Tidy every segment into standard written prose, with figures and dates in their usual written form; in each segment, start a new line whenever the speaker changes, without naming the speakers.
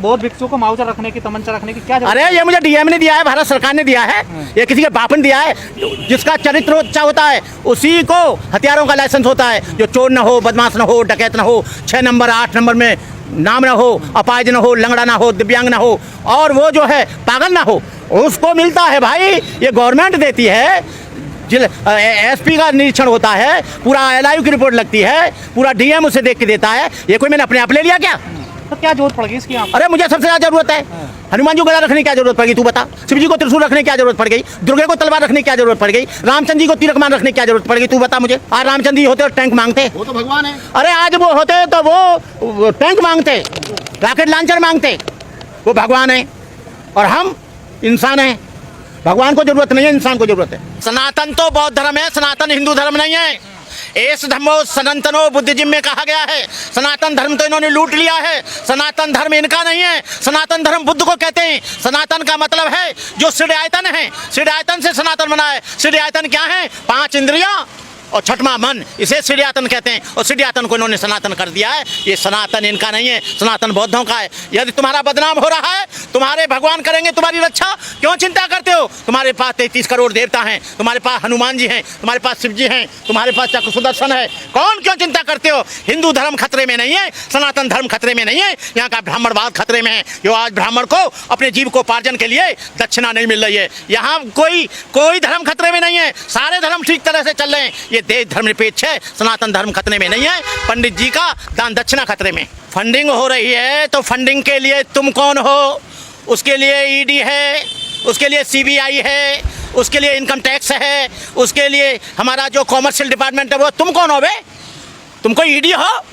बौद्ध भिक्षुओं को मुआवजा रखने की, तमंचा रखने की क्या जरूरत?
अरे ये मुझे डीएम ने दिया है, भारत सरकार ने दिया है, ये किसी के बाप ने दिया है। जिसका चरित्र अच्छा होता है उसी को हथियारों का लाइसेंस होता है। जो चोर ना हो, बदमाश ना हो, डकैत ना हो, 6 नंबर 8 नंबर में नाम ना हो, अपाहिज ना हो, लंगड़ा ना हो, दिव्यांग ना हो, और वो जो है पागल ना हो, उसको मिलता है भाई। ये गवर्नमेंट देती है। एसपी का निरीक्षण होता है, पूरा एलआईयू की रिपोर्ट लगती है, पूरा डीएम उसे देख के देता है। ये कोई मैंने अपने आप ले लिया क्या?
तो क्या जरूरत पड़ेगी इसकी?
अरे मुझे सबसे ज्यादा जरूरत है हनुमान जी को गला रखने की क्या जरूरत पड़ गई, तू बता। शिव जी को त्रिशूल रखने की क्या जरूरत पड़ गई, दुर्गे को तलवार रखने की क्या जरूरत पड़ गई, रामचंद्र जी को तीर कमान रखने की क्या जरूरत पड़ गई, तू बता मुझे। आज रामचंद्र जी होते और टैंक मांगते,
वो तो भगवान है।
अरे आज वो होते तो वो टैंक मांगते, रॉकेट लॉन्चर मांगते। वो भगवान है और हम इंसान हैं। भगवान को जरूरत नहीं है, इंसान को जरूरत है। सनातन तो बौद्ध धर्म है, सनातन हिंदू धर्म नहीं है। एस धर्मो सनातनो बुद्धिज्म में कहा गया है। सनातन धर्म तो इन्होंने लूट लिया है। सनातन धर्म इनका नहीं है, सनातन धर्म बुद्ध को कहते हैं। सनातन का मतलब है जो सिद्धायतन है, सिद्धायतन से सनातन बना है। सिद्धायतन क्या है? 5 इंद्रियां और 6वां मन, इसे सिद्धायतन कहते हैं। और सिद्धायतन को इन्होंने सनातन कर दिया है। ये सनातन इनका नहीं है, सनातन बौद्धों का है। यदि तुम्हारा बदनाम हो रहा है, तुम्हारे भगवान करेंगे तुम्हारी रक्षा, क्यों चिंता करते हो? तुम्हारे पास 33 करोड़ देवता हैं, तुम्हारे पास हनुमान जी हैं, तुम्हारे पास शिव जी हैं, तुम्हारे पास चक्र सुदर्शन है। कौन क्यों चिंता करते हो? हिंदू धर्म खतरे में नहीं है, सनातन धर्म खतरे में नहीं है, यहाँ का ब्राह्मणवाद खतरे में है। जो आज ब्राह्मण को अपने जीव को उपार्जन के लिए दक्षिणा नहीं मिल रही है। यहाँ कोई धर्म खतरे में नहीं है, सारे धर्म ठीक तरह से चल रहे हैं। ये देश धर्मनिरपेक्ष है, सनातन धर्म खतरे में नहीं है। पंडित जी का दान दक्षिणा खतरे में। फंडिंग हो रही है तो फंडिंग के लिए तुम कौन हो? उसके लिए ईडी है, उसके लिए सीबीआई है, उसके लिए इनकम टैक्स है, उसके लिए हमारा जो कॉमर्शियल डिपार्टमेंट है। वो तुम कौन हो बे? तुम कोई ईडी हो?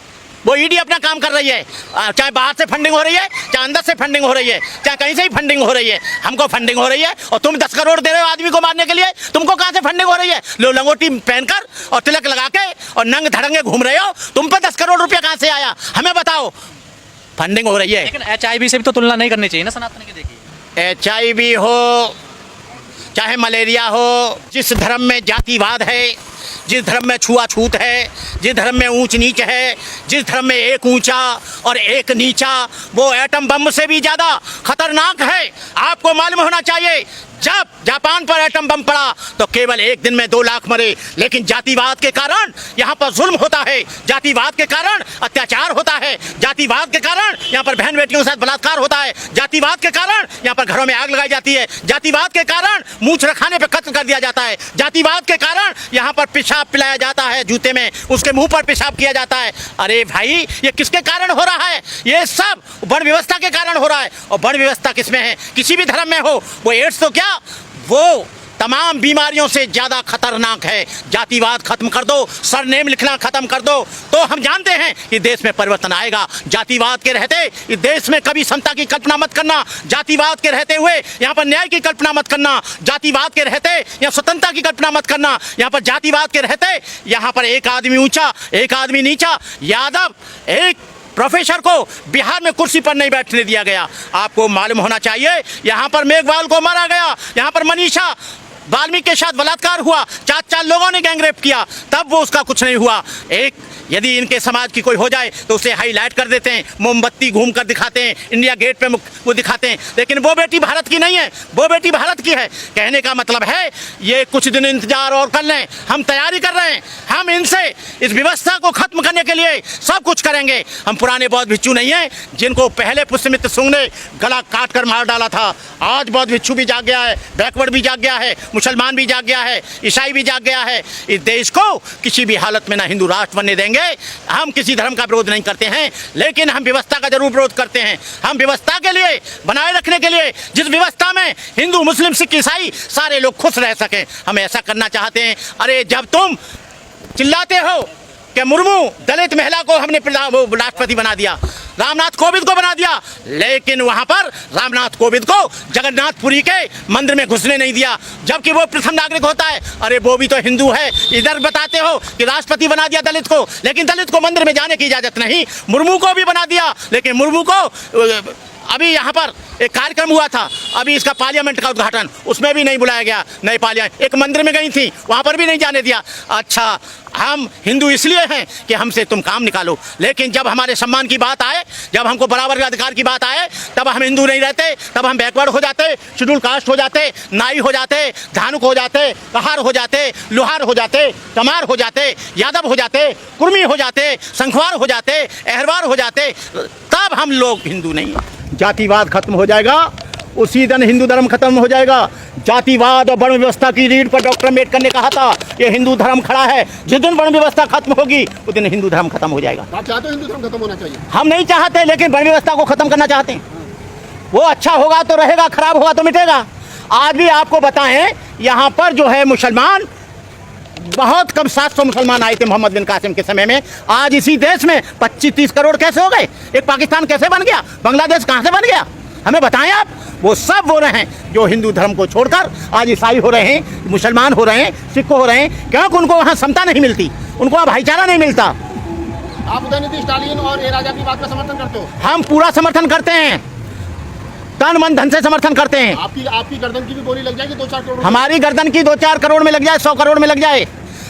वो ईडी अपना काम कर रही है, चाहे बाहर से फंडिंग हो रही है, चाहे अंदर से फंडिंग हो रही है, चाहे कहीं से ही फंडिंग हो रही है। हमको फंडिंग हो रही है और तुम 10 करोड़ दे रहे हो आदमी को मारने के लिए। तुमको कहाँ से फंडिंग हो रही है? लो लंगोटी पहनकर और तिलक लगा के और नंग धड़ंगे घूम रहे हो, तुम पे 10 करोड़ रुपया कहाँ से आया? हमें बताओ। फंडिंग हो रही है।
लेकिन HIV से भी तो तुलना नहीं करनी चाहिए ना सनातन की। देखिए
HIV हो चाहे मलेरिया हो, जिस धर्म में जातिवाद है, जिस धर्म में छुआछूत है, जिस धर्म में ऊंच नीच है, जिस धर्म में एक ऊंचा और एक नीचा, वो एटम बम से भी ज़्यादा खतरनाक है। आपको मालूम होना चाहिए, जब जापान पर एटम बम पड़ा तो केवल 1 दिन में 2 लाख मरे। लेकिन जातिवाद के कारण यहाँ पर जुल्म होता है, जातिवाद के कारण अत्याचार होता है, जातिवाद के कारण यहाँ पर बहन बेटियों के साथ बलात्कार होता है, जातिवाद के कारण यहाँ पर घरों में आग लगाई जाती है, जातिवाद के कारण मूंछ रखाने पर कत्ल कर दिया जाता है, जातिवाद के कारण यहाँ पर पेशाब पिलाया जाता है जूते में, उसके मुंह पर पेशाब किया जाता है। अरे भाई, ये किसके कारण हो रहा है? ये सब वर्ण व्यवस्था के कारण हो रहा है। और वर्ण व्यवस्था किसमें है? किसी भी धर्म में हो। वो एड्स तो क्या, वो तमाम बीमारियों से ज्यादा खतरनाक है। जातिवाद खत्म कर दो, सरनेम लिखना खत्म कर दो, तो हम जानते हैं कि देश में परिवर्तन आएगा। जातिवाद के रहते इस देश में कभी समता की कल्पना मत करना, जातिवाद के रहते हुए यहाँ पर न्याय की कल्पना मत करना, जातिवाद के रहते यहाँ स्वतंत्रता की कल्पना मत करना। यहाँ पर जातिवाद के रहते यहाँ पर एक आदमी ऊंचा एक आदमी नीचा। यादव एक प्रोफेसर को बिहार में कुर्सी पर नहीं बैठने दिया गया। आपको मालूम होना चाहिए, यहाँ पर मेघवाल को मारा गया, यहाँ पर मनीषा वाल्मीकि के साथ बलात्कार हुआ, 4 लोगों ने गैंगरेप किया, तब वो उसका कुछ नहीं हुआ। यदि इनके समाज की कोई हो जाए तो उसे हाईलाइट कर देते हैं, मोमबत्ती घूम कर दिखाते हैं, इंडिया गेट पे वो दिखाते हैं। लेकिन वो बेटी भारत की नहीं है, वो बेटी भारत की है। कहने का मतलब है ये कुछ दिन इंतजार और कर लें, हम तैयारी कर रहे हैं। हम इनसे इस व्यवस्था को खत्म करने के लिए सब कुछ करेंगे। हम पुराने बौद्ध भिक्षु नहीं हैं जिनको पहले पुष्यमित्र सुंग ने गला काट कर मार डाला था। आज बौद्ध भिक्षु भी जाग गया है, बैकवर्ड भी जाग गया है, मुसलमान भी जाग गया है, ईसाई भी जाग गया है। इस देश को किसी भी हालत में ना हिंदू राष्ट्र बनने देंगे। हम किसी धर्म का विरोध नहीं करते हैं, लेकिन हम व्यवस्था का जरूर विरोध करते हैं। हम व्यवस्था के लिए बनाए रखने के लिए, जिस व्यवस्था में हिंदू मुस्लिम सिख ईसाई सारे लोग खुश रह सकें, हम ऐसा करना चाहते हैं। अरे जब तुम चिल्लाते हो कि मुर्मू दलित महिला को हमने राष्ट्रपति बना दिया, रामनाथ कोविंद को बना दिया, लेकिन वहां पर रामनाथ कोविंद को जगन्नाथपुरी के मंदिर में घुसने नहीं दिया, जबकि वो प्रथम नागरिक होता है। अरे वो भी तो हिंदू है। इधर बताते हो कि राष्ट्रपति बना दिया दलित को, लेकिन दलित को मंदिर में जाने की इजाजत नहीं। मुर्मू को भी बना दिया, लेकिन मुर्मू को अभी यहाँ पर एक कार्यक्रम हुआ था, अभी इसका पार्लियामेंट का उद्घाटन, उसमें भी नहीं बुलाया गया। नए पार्लियामेंट एक मंदिर में गई थी, वहाँ पर भी नहीं जाने दिया। अच्छा, हम हिंदू इसलिए हैं कि हमसे तुम काम निकालो, लेकिन जब हमारे सम्मान की बात आए, जब हमको बराबर के अधिकार की बात आए, तब हम हिंदू नहीं रहते, तब हम बैकवर्ड हो जाते, शेड्यूल कास्ट हो जाते, नाई हो जाते, धानुक हो जाते, कहार हो जाते, लोहार हो जाते, चमार हो जाते, यादव हो जाते, कुर्मी हो जाते, संखवार हो जाते, अहरवार हो जाते, तब हम लोग हिंदू नहीं। जातिवाद खत्म हो जाएगा, उसी दिन हिंदू धर्म खत्म हो जाएगा। जातिवाद और वर्ण व्यवस्था की रीढ़ पर डॉक्टर अम्बेडकर ने कहा था कि हिंदू धर्म खड़ा है। जिस दिन वर्ण व्यवस्था खत्म होगी उस दिन हिंदू धर्म खत्म हो जाएगा।
आप चाहते हो हिंदू धर्म खत्म होना चाहिए?
हम नहीं चाहते, लेकिन वर्ण व्यवस्था को खत्म करना चाहते हैं। वो अच्छा होगा तो रहेगा, खराब होगा तो मिटेगा। आज भी आपको बताएं, यहाँ पर जो है मुसलमान बहुत कम 700 मुसलमान आए थे मोहम्मद बिन कासिम के समय में। आज इसी देश में 25-30 करोड़ कैसे हो गए? एक पाकिस्तान कैसे बन गया? बांग्लादेश कहाँ से बन गया? हमें बताएं आप। वो सब वो रहे हैं जो हिंदू धर्म को छोड़कर आज ईसाई हो रहे हैं, मुसलमान हो रहे हैं, सिख हो रहे हैं, क्योंकि उनको वहाँ समता नहीं मिलती, उनको वहाँ भाईचारा नहीं मिलता।
आप उदयनिधि स्टालिन और ए राजा की बात का समर्थन करते हो?
हम पूरा समर्थन करते हैं, तन मन धन से समर्थन करते हैं।
आपकी गर्दन की भी गोली लग जाएगी 2-4 करोड़?
हमारी गर्दन की 2-4 करोड़ में लग जाए, 100 करोड़ में लग जाए,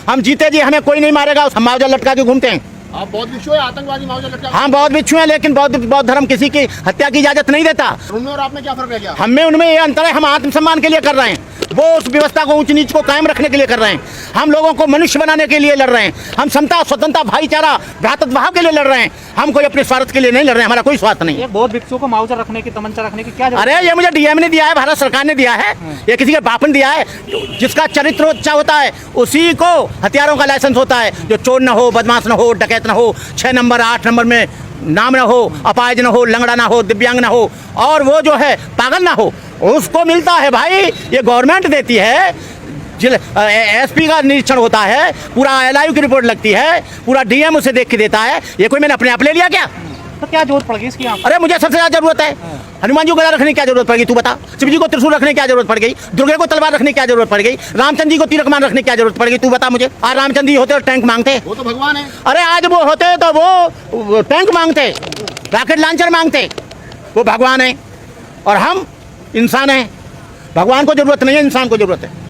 हम जीते जी, हमें कोई नहीं मारेगा। हम मावजा लटका के घूमते हैं।
आप बौद्ध भिक्षु है, आतंकवादी मावजा लटका?
हाँ, बौद्ध भिक्षु हैं, लेकिन बौद्ध धर्म किसी की हत्या की इजाजत नहीं देता।
उनमें और आप में क्या फर्क रह गया?
हमें उनमें ये अंतर है, हम आत्मसम्मान के लिए कर रहे हैं, वो उस व्यवस्था को ऊंच नीच को कायम रखने के लिए कर रहे हैं। हम लोगों को मनुष्य बनाने के लिए लड़ रहे हैं। हम समता, स्वतंत्रता, भाईचारा, भ्रातृभाव के लिए लड़ रहे हैं। हम कोई अपने स्वार्थ के लिए नहीं लड़ रहे हैं, हमारा कोई स्वार्थ नहीं है।
एक बौद्ध भिक्षु को माउचा रखने की, तमंचा रखने की क्या जरूरत?
अरे ये मुझे डीएम ने दिया है, भारत सरकार ने दिया है, ये किसी के बाप ने दिया है। जिसका चरित्र अच्छा होता है उसी को हथियारों का लाइसेंस होता है। जो चोर न हो, बदमाश न हो, डकैत न हो, 6 नंबर 8 नंबर में नाम न हो, अपाहिज न हो, लंगड़ा ना हो, दिव्यांग ना हो, और वो जो है पागल ना हो, उसको मिलता है। भाई ये गवर्नमेंट देती है, एसपी का निरीक्षण होता है, पूरा एलआईयू की रिपोर्ट लगती है, पूरा डीएम उसे देख के देता है। ये कोई मैंने अपने आप ले लिया क्या?
तो क्या जरूरत पड़ेगी इसकी? आप
अरे मुझे सबसे ज्यादा जरूरत है हनुमान जी को गदा रखने की क्या जरूरत पड़ गई? तू बता। शिव जी को त्रिशूल रखने की क्या जरूरत पड़ गई? दुर्गे को तलवार रखने की क्या जरूरत पड़ गई? रामचंद्र जी को तीर कमान रखने की क्या जरूरत पड़ गई? तू बता मुझे। आज रामचंद्र जी होते और टैंक मांगते?
वो तो भगवान है।
अरे आज वो होते तो वो टैंक मांगते, रॉकेट लॉन्चर मांगते। वो भगवान है और हम इंसान हैं। भगवान को जरूरत नहीं है, इंसान को जरूरत है।